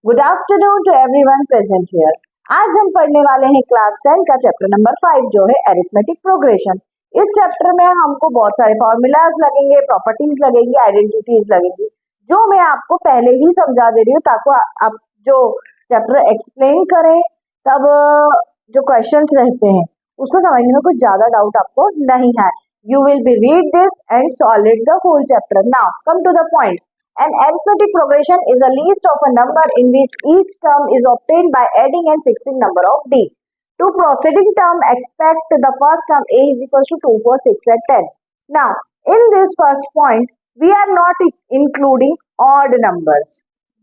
Good afternoon to everyone present here. आज हम पढ़ने वाले हैं क्लास 10 का चैप्टर नंबर 5 जो है अरिथमेटिक प्रोग्रेशन। इस चैप्टर में हमको बहुत सारे फॉर्मूलाज लगेंगे, प्रॉपर्टीज लगेंगी, आइडेंटिटीज लगेंगी, जो मैं आपको पहले ही समझा दे रही हूँ ताकि आप जो चैप्टर एक्सप्लेन करें तब जो क्वेश्चंस रहते हैं उसको समझने में कुछ ज्यादा डाउट आपको नहीं है। You will be read this and solve it the whole chapter. Now come to the point. An arithmetic progression is a list of a number in which each term is obtained by adding and fixing number of d. To proceeding term, expect the first term a is equals to 2, 4, 6 and 10. Now, in this first point, we are not including odd numbers.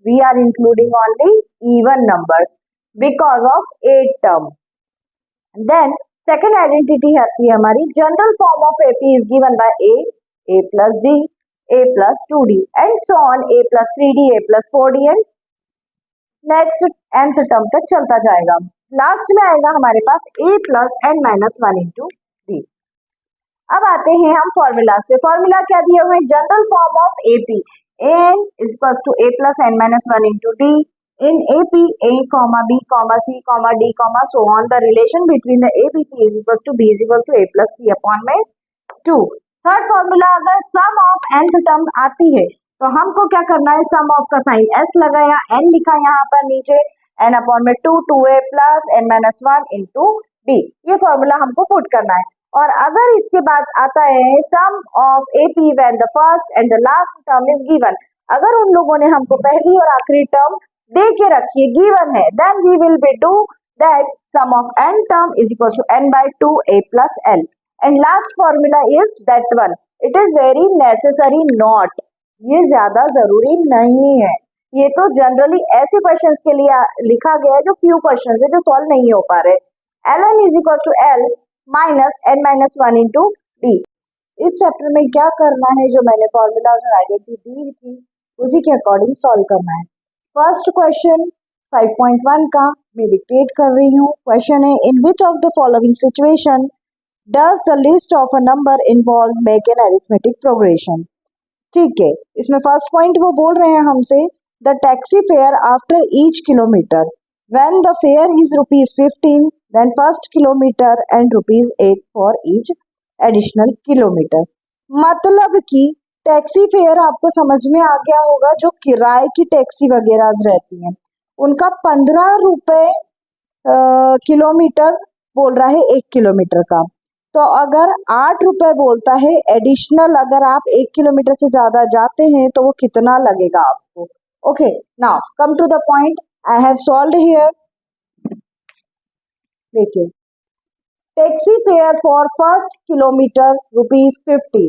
We are including only even numbers because of 8 term. Then, second identity है हमारी general form of AP is given by a plus b, a plus 2d and so on, a plus 3d, a plus 4d and next nth term तक चलता जाएगा। Last में आएगा हमारे पास a plus n minus 1 into d। अब आते हैं हम फॉर्मूलाज पे। फॉर्मूला क्या दिए हुए? General form of AP n is equals to a plus n minus 1 into d। In AP a comma b comma c comma d comma so on, the relation between the ABC is equals to b is equals to a plus c upon में 2। Third formula, अगर सम of nth term आती है तो हमको क्या करना है? Sum of का साइन s लगाया, n लिखा यहाँ पर नीचे, n अपॉन में 2, 2a प्लस n माइनस 1 इंटू d। ये फॉर्मूला हमको पुट करना है। और अगर इसके बाद आता है sum of AP when the first and the last term is given, अगर उन लोगों ने हमको पहली और आखिरी टर्म दे के रखी है, गिवन है, then we will be do that sum of n term is equal to n by 2a plus l। And last formula is that one, it is very necessary not, ये ज्यादा जरूरी नहीं है। ये तो जनरली ऐसे questions के लिए लिखा गया है जो फ्यू क्वेश्चंस है जो सॉल्व नहीं हो पा रहे। ln is equal to l minus n minus 1 into d. इस चैप्टर में क्या करना है? जो मैंने फॉर्मूलाज और आइडेंटिटी दी थी उसी के अकॉर्डिंग सॉल्व करना है। फर्स्ट क्वेश्चन 5.1 का मैं डिक्टेट कर रही हूँ। क्वेश्चन है, in which of the following situation Does the list of a number involve make an arithmetic progression? ठीक है, इसमें फर्स्ट पॉइंट वो बोल रहे हैं हमसे, the taxi fare after each kilometre when the fare is ₹15 then first kilometre and ₹8 for each additional kilometre. मतलब कि टैक्सी फेयर आपको समझ में आ गया होगा, जो किराए की टैक्सी वगैरह रहती हैं उनका 15 रुपए किलोमीटर बोल रहा है 1 किलोमीटर का। तो अगर 8 रुपए बोलता है एडिशनल, अगर आप 1 किलोमीटर से ज्यादा जाते हैं तो वो कितना लगेगा आपको? Okay, now come to the point. I have solved here. देखिए, taxi fare for first kilometer ₹15।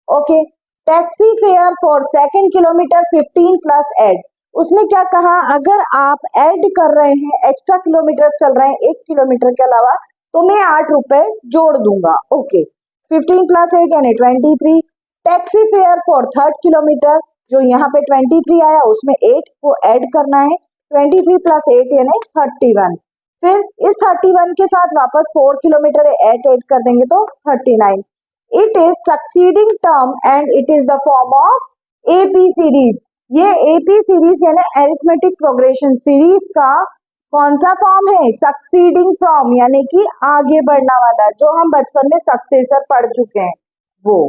Okay, taxi fare for second kilometer 15 plus एड। उसने क्या कहा? अगर आप ऐड कर रहे हैं, एक्स्ट्रा किलोमीटर चल रहे हैं 1 किलोमीटर के अलावा, तो मैं 8 रुपए जोड़ दूंगा। ओके, 15 प्लस 8 यानी 23। Taxi fare for third kilometre, जो यहाँ पे 23 आया उसमें 8 को ऐड करना है, 23 प्लस 8 यानी 31। फिर इस 31 के साथ वापस 4 किलोमीटर 8 ऐड कर देंगे तो 39। It is succeeding term and it is the form of AP series. ये AP सीरीज यानी अरिथमेटिक प्रोग्रेशन सीरीज का कौन सा फॉर्म है? सक्सीडिंग फॉर्म, यानी कि आगे बढ़ना वाला, जो हम बचपन में सक्सेसर पढ़ चुके हैं वो।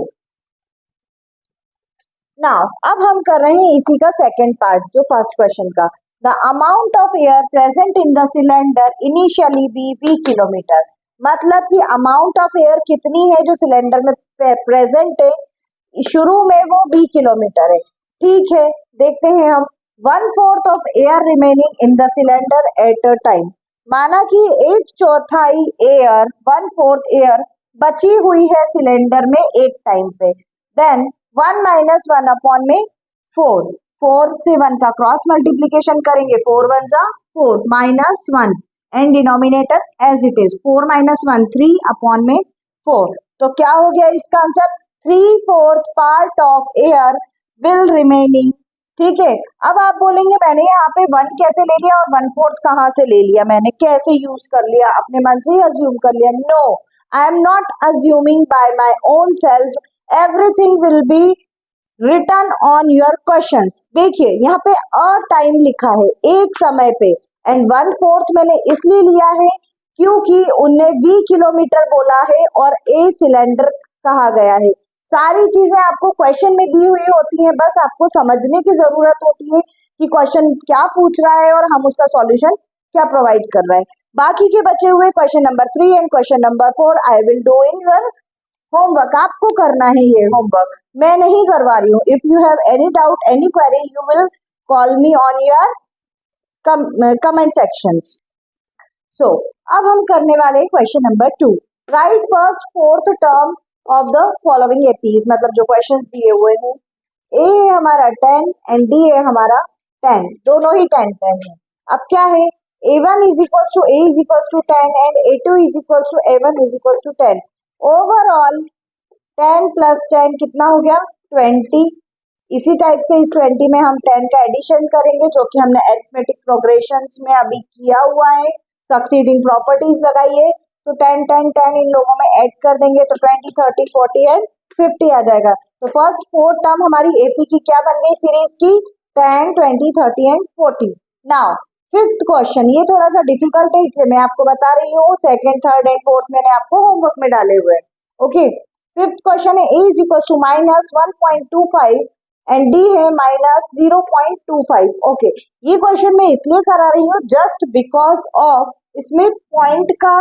नाउ अब हम कर रहे हैं इसी का सेकंड पार्ट, जो फर्स्ट क्वेश्चन का। The amount of air present in the cylinder initially be V kilometre. मतलब कि अमाउंट ऑफ एयर कितनी है जो सिलेंडर में प्रेजेंट है, शुरू में वो V किलोमीटर है। ठीक है, देखते हैं हम। 1/4 of air remaining in the cylinder at a time. माना कि 1/4 एयर, 1/4 एयर बची हुई है सिलेंडर में एक टाइम पे। देन 1 माइनस 1 अपॉन में 4, 4 से 1 का क्रॉस मल्टीप्लीकेशन करेंगे, 4 1 जा 4 minus 1 and denominator as it is 4 minus 1 3 upon में 4। तो क्या हो गया इसका answer? 3/4 part of air will remaining. ठीक है, अब आप बोलेंगे मैंने यहाँ पे 1 कैसे ले लिया और 1/4 कहाँ से ले लिया, मैंने कैसे यूज कर लिया, अपने मन से ही अज्यूम कर लिया। No, I am not assuming by my own self, everything will be return on your questions. देखिए यहाँ पे अ टाइम लिखा है, एक समय पे, एंड 1/4 मैंने इसलिए लिया है क्योंकि उनने 20 किलोमीटर बोला है और ए सिलेंडर कहा गया है। सारी चीजें आपको क्वेश्चन में दी हुई होती हैं, बस आपको समझने की जरूरत होती है कि क्वेश्चन क्या पूछ रहा है और हम उसका सॉल्यूशन क्या प्रोवाइड कर रहे हैं। बाकी के बचे हुए question number 3 and question number 4 I will do in your homework. आपको करना है ये होमवर्क, मैं नहीं करवा रही हूँ। If you have any doubt, any query, you will call me on your comment sections. So अब हम करने वाले हैं question number 2। Write first fourth term of the following APs, मतलब जो क्वेश्चंस दिए हुए हैं, ए है हमारा 10 एंड डी है हमारा 10, दोनों ही 10 है। अब क्या है, a1 is equal to a is equal to 10 and a2 is equal to a1 is equal to 10। Overall 10 plus 10 कितना हो गया, 20। इसी टाइप से इस 20 में हम 10 का एडिशन करेंगे, जो कि हमने अरिथमेटिक प्रोग्रेशंस में अभी किया हुआ है। सक्सीडिंग प्रॉपर्टीज लगाइए, तो 10 10 10 इन लोगों में ऐड कर देंगे तो 20 30 40 एंड 50 आ जाएगा। तो फर्स्ट 4 टर्म हमारी एपी की क्या बन गई सीरीज की, 10 20 30 एंड 40। नाउ फिफ्थ क्वेश्चन, ये थोड़ा सा डिफिकल्ट है इसलिए मैं आपको बता रही हूँ। सेकंड थर्ड एंड फोर्थ मैंने आपको होमवर्क में डाले हुए हैं। ओके, फिफ्थ क्वेश्चन है a is equal to minus 1.25 and d है माइनस 0.25। ओके, ये क्वेश्चन मैं इसलिए करा रही हूँ जस्ट बिकॉज ऑफ इसमें पॉइंट का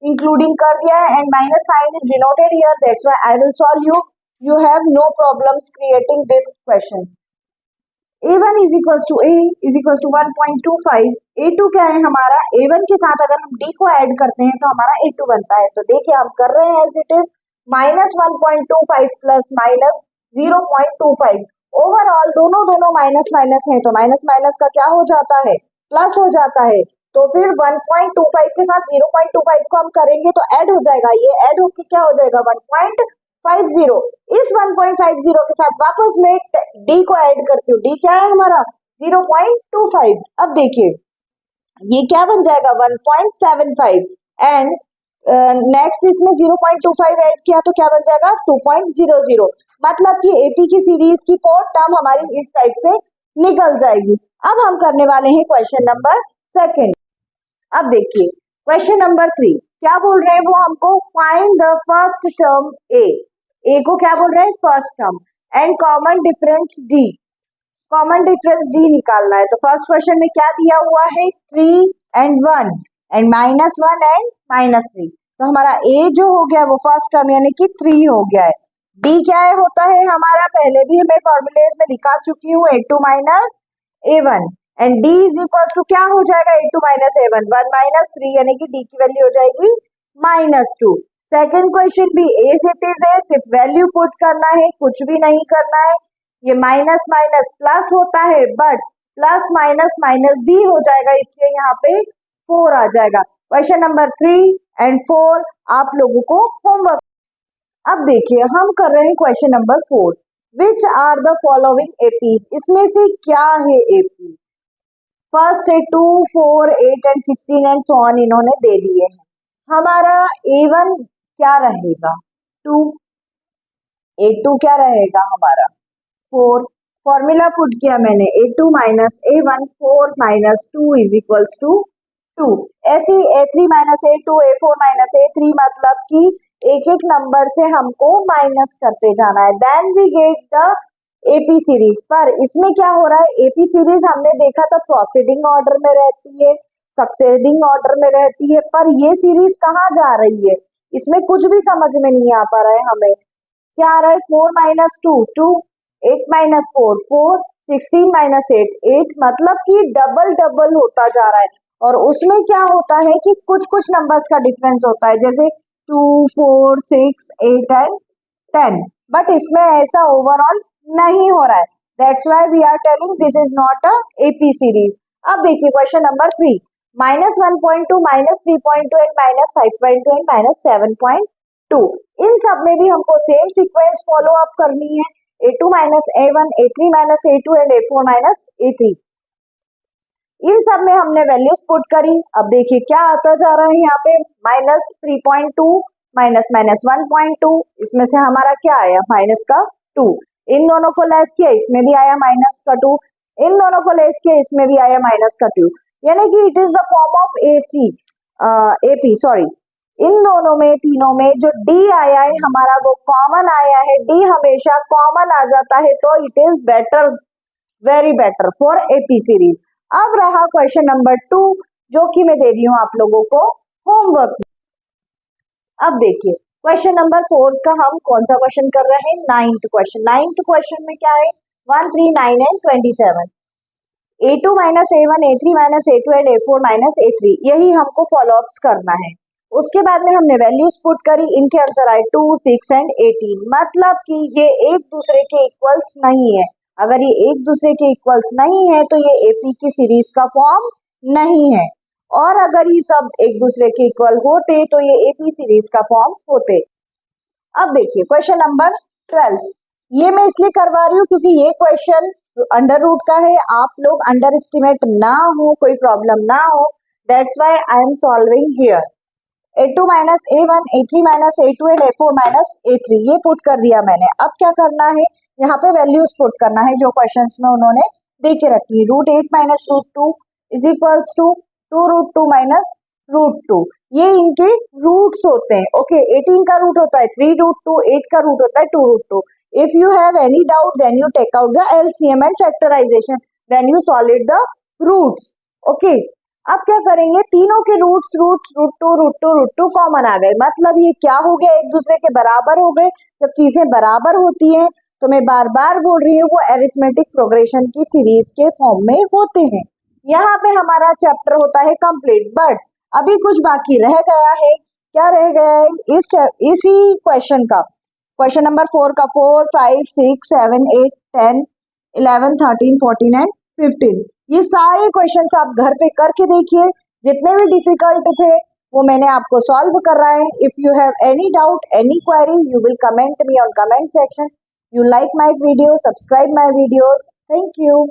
इंक्लूडिंग कर दिया है and minus sign is denoted here, that's why I will solve you. You have no problems creating this questions. a1 is equal to a is equal to 1.25। a2 क्या है हमारा, a1 के साथ अगर हम d को ऐड करते हैं तो हमारा a2 बनता है। तो देखिए हम कर रहे हैं as it is minus 1.25 plus minus 0.25। Overall दोनों दोनों माइनस माइनस है तो माइनस माइनस का क्या हो जाता है, प्लस हो जाता है। तो फिर 1.25 के साथ 0.25 को हम करेंगे तो ऐड हो जाएगा, ये ऐड होके क्या हो जाएगा 1.50। इस 1.50 के साथ वापस मैं d को ऐड करती हूँ, d क्या है हमारा 0.25। अब देखिए ये क्या बन जाएगा 1.75 एंड नेक्स्ट इसमें 0.25 ऐड किया तो क्या बन जाएगा 2.00। मतलब कि एपी की सीरीज की फोर्थ टर्म हमारी इस टाइप से निकल जाएगी। अब हम करने वाले हैं क्वेश्चन नंबर सेकंड। अब देखिए क्वेश्चन नंबर 3 क्या बोल रहे हैं वो हमको, फाइंड द फर्स्ट टर्म ए को क्या बोल रहे हैं first term and common difference D, common difference D निकालना है। तो फर्स्ट क्वेश्चन में क्या दिया हुआ है 3 एंड 1 एंड -1 एंड -3। तो हमारा ए जो हो गया वो फर्स्ट टर्म यानी कि 3 हो गया है। डी क्या है होता है हमारा, पहले भी हमें फॉर्मूलेज में लिखा चुकी हूँ, a2 minus a1 and d is equal to क्या हो जाएगा a2 माइनस a1 1 - 3 यानी कि डी की वैल्यू हो जाएगी -2। सेकेंड क्वेश्चन भी एज इट इज है, सिर्फ वैल्यू पुट करना है, कुछ भी नहीं करना है। ये माइनस माइनस प्लस होता है बट प्लस माइनस माइनस भी हो जाएगा, इसलिए यहाँ पे 4 आ जाएगा। क्वेश्चन नंबर 3 एंड 4 आप लोगों को होमवर्क। अब देखिए हम कर रहे हैं question number 4, which are the following APs, इसमें से क्या है एपी। फर्स्ट है 2 4 8 एंड 16 एंड सो ऑन, इन्होंने दे दिए हैं। हमारा a1 क्या रहेगा 2, a2 क्या रहेगा हमारा 4। फॉर्मूला पुट किया मैंने a2 minus a1 4 minus 2 is equals to 2। ऐसे a3 minus a2 a4 minus a3, मतलब कि एक एक नंबर से हमको माइनस करते जाना है, then we get the AP series. पर इसमें क्या हो रहा है, एपी सीरीज हमने देखा था प्रोसीडिंग ऑर्डर में रहती है, सक्सेडिंग ऑर्डर में रहती है, पर ये सीरीज कहाँ जा रही है इसमें कुछ भी समझ में नहीं आ पा रहा है हमें। क्या आ रहा है 4 माइनस 2 2, 8 माइनस 4 4, 16 माइनस 8 8, मतलब कि डबल डबल होता जा रहा है। और उसमें क्या होता है कि कुछ कुछ नंबर्स का डिफरेंस होता है, जैसे 2 4 6 8 एंड 10, बट इसमें ऐसा ओवरऑल नहीं हो रहा है, that's why we are telling this is not a AP series. अब देखिए क्वेश्चन नंबर 3, -1.2 -3.2 एंड -5.2 एंड -7.2, इन सब में भी हमको सेम सीक्वेंस फॉलो अप करनी है, a2 minus a1 a3 minus a2 and a4 minus a3। इन सब में हमने वैल्यूज पुट करी। अब देखिए क्या आता जा रहा है यहाँ पे -3.2 माइनस 1.2, इसमें से हमारा क्या आया माइनस का 2। इन दोनों को लेस किया, इसमें भी आया माइनस का 2, इन दोनों को लेस किया, इसमें भी आया माइनस का 2, यानी कि it is the form of AP sorry. इन दोनों में तीनों में जो डी आया है हमारा वो कॉमन आया है, डी हमेशा कॉमन आ जाता है, तो it is better, very better for AP series. अब रहा क्वेश्चन नंबर 2 जो कि मैं दे रही हूं आप लोगों को होमवर्क। अब देखिए क्वेश्चन नंबर 4 का हम कौन सा क्वेश्चन कर रहे हैं, 9th क्वेश्चन। 9th क्वेश्चन में क्या है, 1, 3, 9 and 27, a2 minus a1 a3 minus a2 and a4 minus a3, यही हमको फॉलो अप्स करना है। उसके बाद में हमने वैल्यूज पुट करी, इनके आंसर आए 2, 6 एंड 18, मतलब कि ये एक दूसरे के इक्वल्स नहीं है। अगर ये एक दूसरे के इक्वल्स नहीं है तो ये एपी की सीरीज का फॉर्म नहीं है, और अगर ये सब एक दूसरे के इक्वल होते तो ये एपी सीरीज का फॉर्म होते। अब देखिए क्वेश्चन नंबर 12, ये मैं इसलिए करवा रही हूँ क्योंकि ये क्वेश्चन अंडर रूट का है, आप लोग अंडर एस्टिमेट ना हो, कोई प्रॉब्लम ना हो, that's why I am solving here. a2 minus a1 a3 minus a2 and a4 minus a3, ये पुट कर दिया मैंने। अब क्या करना है, यहाँ पे वैल्यूज पुट करना है जो क्वेश्चंस में उन्होंने दे के रखी है। √8 minus √2 is equals to 2√2 minus √2, ये इनके रूट्स होते हैं। ओके 18 का रूट होता है 3√2, 8 का रूट होता है 2√2। If you have any doubt then you take out the LCM and factorisation, then you solve the roots. Okay अब क्या करेंगे, तीनों के रूट्स √2 कॉमन आ गए, मतलब ये क्या हो गया, एक दूसरे के बराबर हो गए। जब चीजें बराबर होती हैं तो मैं बार बार बोल रही हूँ वो अरिथमेटिक प्रोग्रेशन की सीरीज के फॉर्म में होते हैं। यहाँ पे हमारा चैप्टर होता है कंप्लीट, बट अभी कुछ बाकी रह गया है। क्या रह गया है, इसी क्वेश्चन का, क्वेश्चन नंबर 4 का 4, 5, 6, 7, 8, 10, 11, 13, 14 एंड 15, ये सारे क्वेश्चंस आप घर पे करके देखिए, जितने भी डिफिकल्ट थे वो मैंने आपको सॉल्व कर रहा है। If you have any doubt, any query, you will comment me on comment section. You like my video, subscribe my videos, thank you.